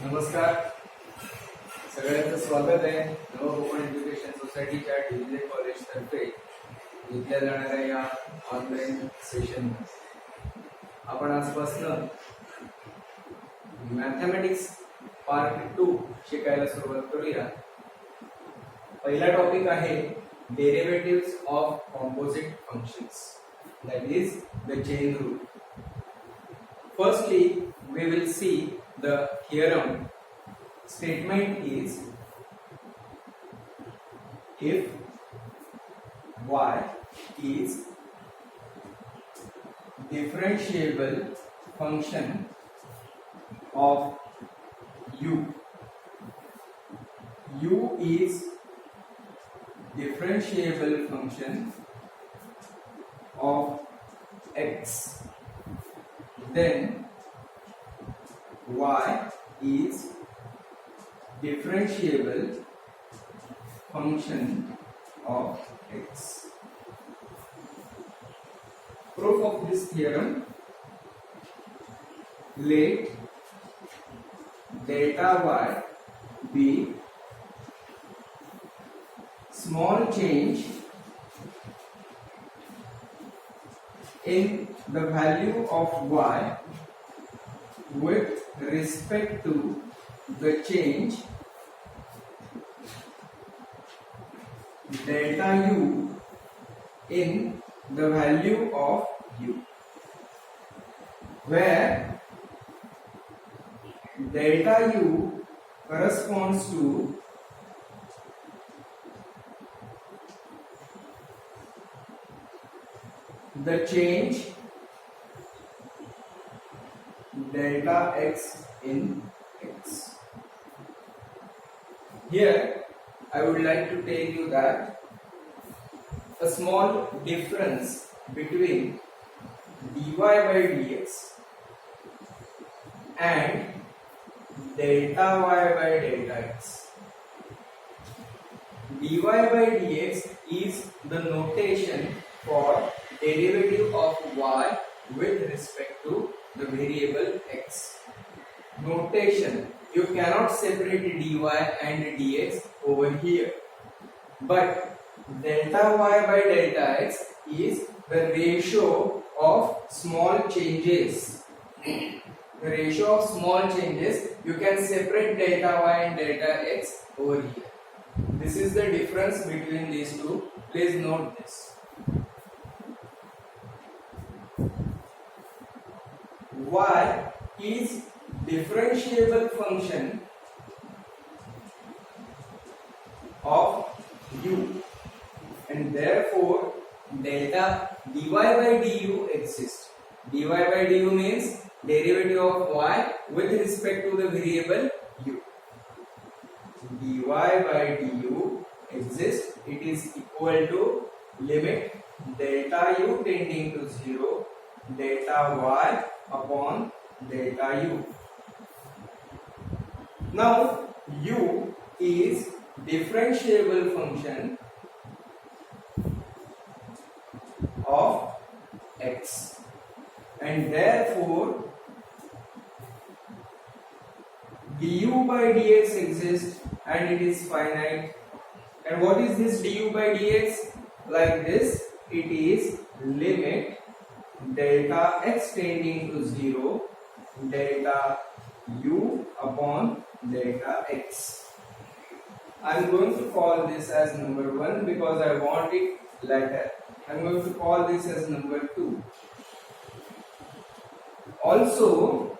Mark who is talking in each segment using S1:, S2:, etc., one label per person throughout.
S1: नमस्कार, सगळ्यांचं स्वागत आहे नवकोकण एज्युकेशन सोसायटीच्या डिग्री कॉलेज तर्फे घेतल्या जाणाऱ्या या ऑनलाईन सेशन. आपण आजपासून मॅथमॅटिक्स पार्ट 2 शिकायला सुरुवात करूया. पहिला टॉपिक आहे derivatives of composite functions, that is the chain rule. Firstly, we will see the theorem. Statement is if y is differentiable function of u is differentiable function of x, then y is differentiable function of x. Proof of this theorem: let delta y be small change in the value of y with respect to the change delta u in the value of u, where delta u corresponds to the change delta x in x. Here I would like to tell you that a small difference between dy by dx and delta y by delta x. dy by dx is the notation for derivative of y with respect to the variable x. Notation: you cannot separate dy and dx over here, but delta y by delta x is the ratio of small changes. The ratio of small changes, you can separate delta y and delta x over here. This is the difference between these two. Please note this. Y is differentiable function of u, and therefore delta dy by du exists. Dy by du means derivative of y with respect to the variable u. Dy by du exists. It is equal to limit delta u tending to 0 delta y upon delta u. Now u is differentiable function of x, and therefore du by dx exists and it is finite. And what is this du by dx? Like this, it is limit delta x tending to 0 delta u upon delta x. I am going to call this as number 1 because I want it later. I am going to call this as number 2. Also,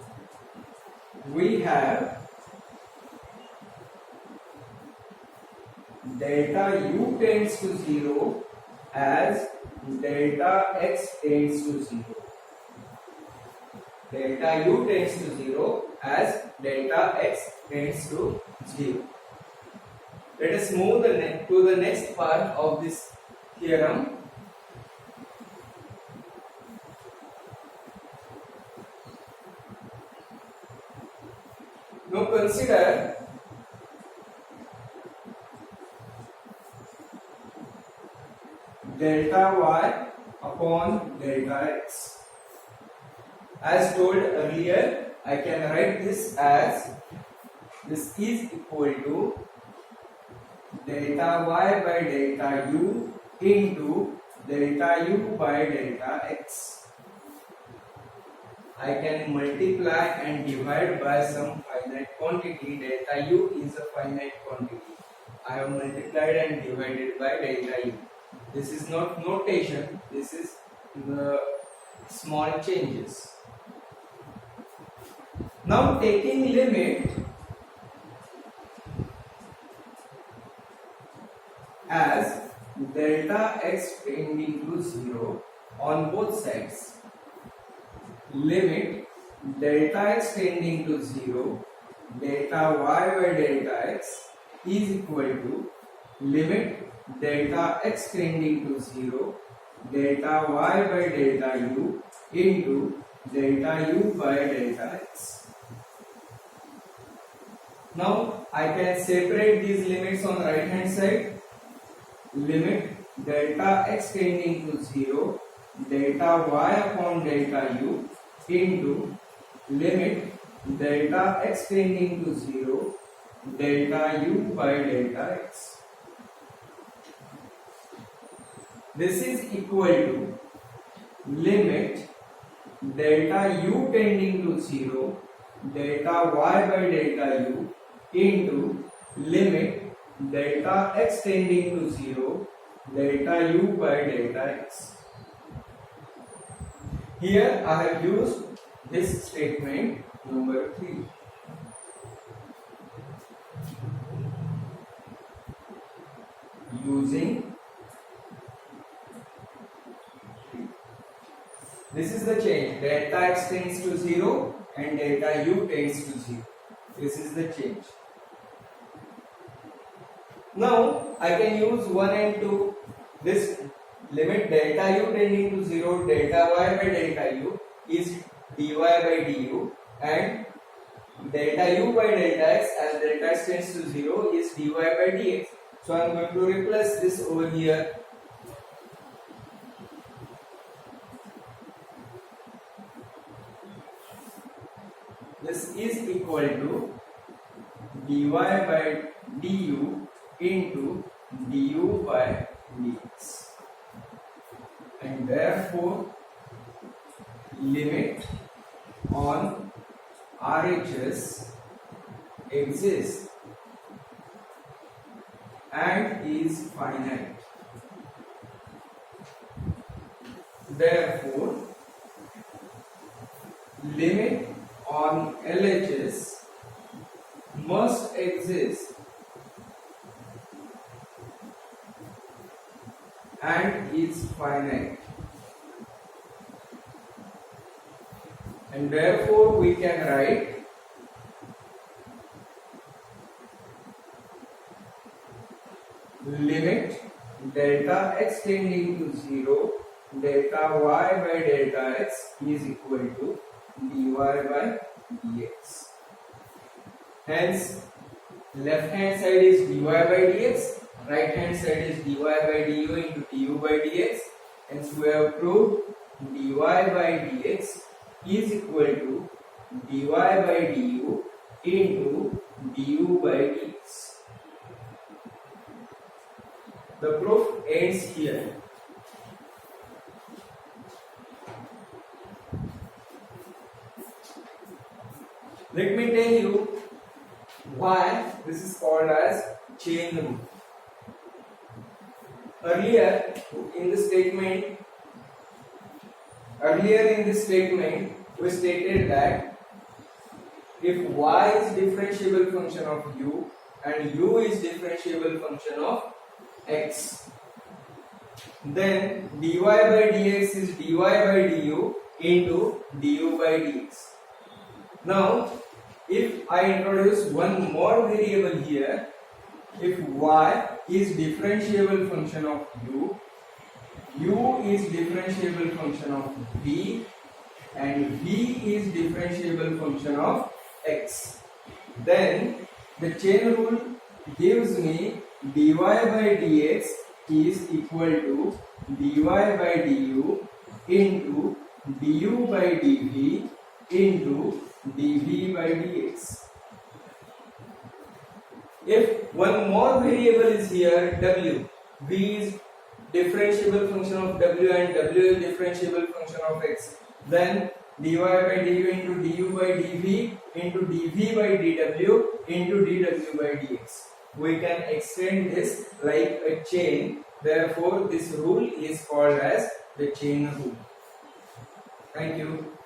S1: we have delta u tends to 0 as delta x tends to 0. Delta u tends to 0 as delta x tends to 0. Let us move to the next part of this theorem. Now consider delta y upon delta x. As told earlier, I can write this as this is equal to delta y by delta u into delta u by delta x. I can multiply and divide by some finite quantity. Delta u is a finite quantity. I have multiplied and divided by delta u. This is not notation, this is the small changes. Now taking limit as delta x tending to 0 on both sides. Limit delta x tending to 0, delta y by delta x is equal to limit delta x tending to 0, delta y by delta u into delta u by delta x. Now I can separate these limits on the right hand side. Limit delta x tending to 0, delta y upon delta u into limit delta x tending to 0, delta u by delta x. This is equal to limit delta u tending to 0, delta y by delta u into limit delta x tending to 0, delta u by delta x. Here I have used this statement number 3. Using this is the change. Delta x tends to 0 and delta u tends to 0. This is the change. Now I can use 1 and 2. This limit delta u tending to 0, delta y by delta u is dy by du, and delta u by delta x as delta x tends to 0 is dy by dx. So I am going to replace this over here. This is equal to dy by du into du by dx, and therefore limit on RHS exists and is finite. Therefore limit on LHS must exist and is finite, and therefore we can write limit delta x tending to 0, delta y by delta x is equal to dy by dx. Hence left hand side is dy by dx, right hand side is dy by du into du by dx. Hence we have proved dy by dx is equal to dy by du into du by dx. The proof ends here. Let me tell you why this is called as chain rule. Earlier in this statement, we stated that if y is differentiable function of u and u is differentiable function of x, then dy by dx is dy by du into du by dx. Now if I introduce one more variable here, if y is differentiable function of u, u is differentiable function of v, and v is differentiable function of x, then the chain rule gives me dy by dx is equal to dy by du into du by dv into dv by dx. If one more variable is here, w, v is differentiable function of w and w is differentiable function of x, then dy by du into du by dv into dv by dw into dw by dx. We can extend this like a chain. Therefore, this rule is called as the chain rule. Thank you.